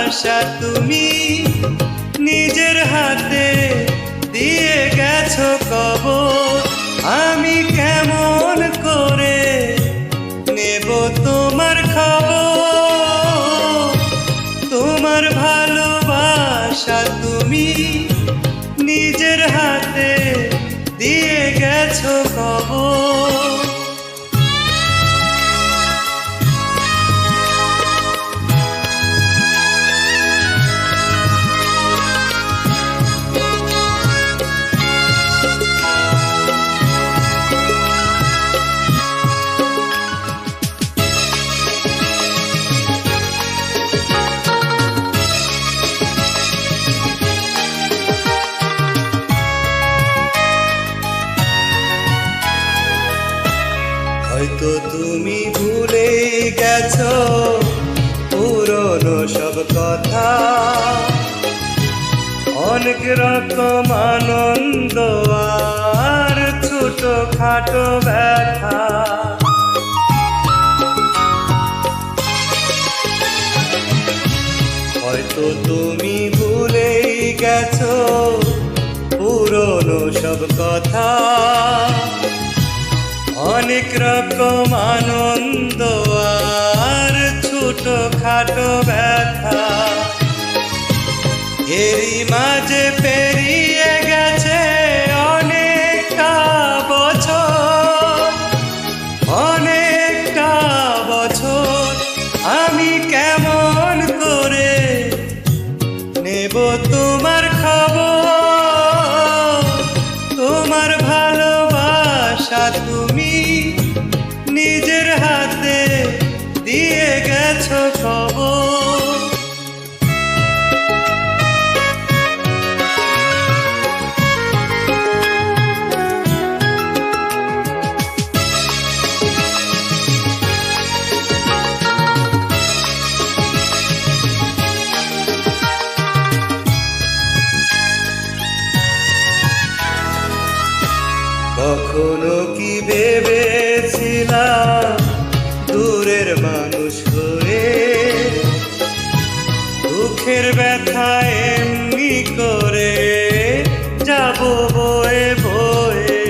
ভালোবাসা তুমি নিজের হাতে দিয়ে গেছো কবর। আমি কেমন করে নেব তোমার খবর? তোমার ভালোবাসা তুমি নিজের হাতে দিয়ে গেছো কবর। হয়তো তুমি ভুলে গেছো পুরনো সব কথা, অনেক রকম আনন্দ আর ছোট খাটো ব্যথা। হয়তো তুমি ভুলে গেছো পুরনো সব কথা, অনেক রকম আনন্দ আর ছোট খাটো ব্যথা। এরই মাঝে পেরিয়ে গেছে অনেকটা বছর, অনেকটা বছর। আমি কেমন করে নেব তোমার খবর? তোমার ভালোবাসা তুমি নিজের হাতে দিয়ে গেছো খবর। কখনো কি ভেবেছিলাম দূরের মানুষ হয়ে দুঃখের ব্যথা এমনি করে যাব বয়ে বয়ে?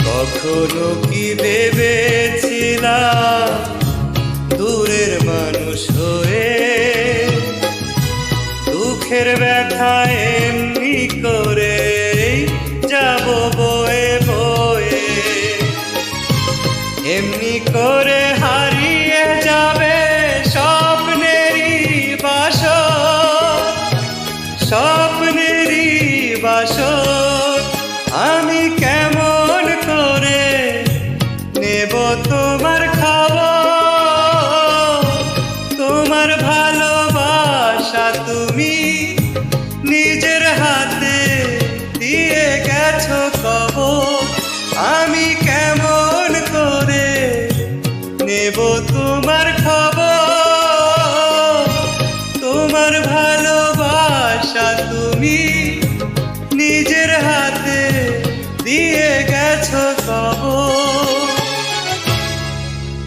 কখনো কি ভেবেছিলাম দূরের মানুষ হয়ে দুঃখের ব্যথা এমনি করে যাব বয়ে বয়ে? এমনি করে হারিয়ে যাবে স্বপ্নেরই বাসর, স্বপ্নেরই বাসর। আমি কেমন করে নেব তোমার খবর? তোমার ভালোবাসা তুমি নিজের হাতে দিয়ে গেছো কবর। আমি কেমন করে নেব তোমার খবর? তোমার ভালোবাসা তুমি নিজের হাতে দিয়ে গেছো কবর।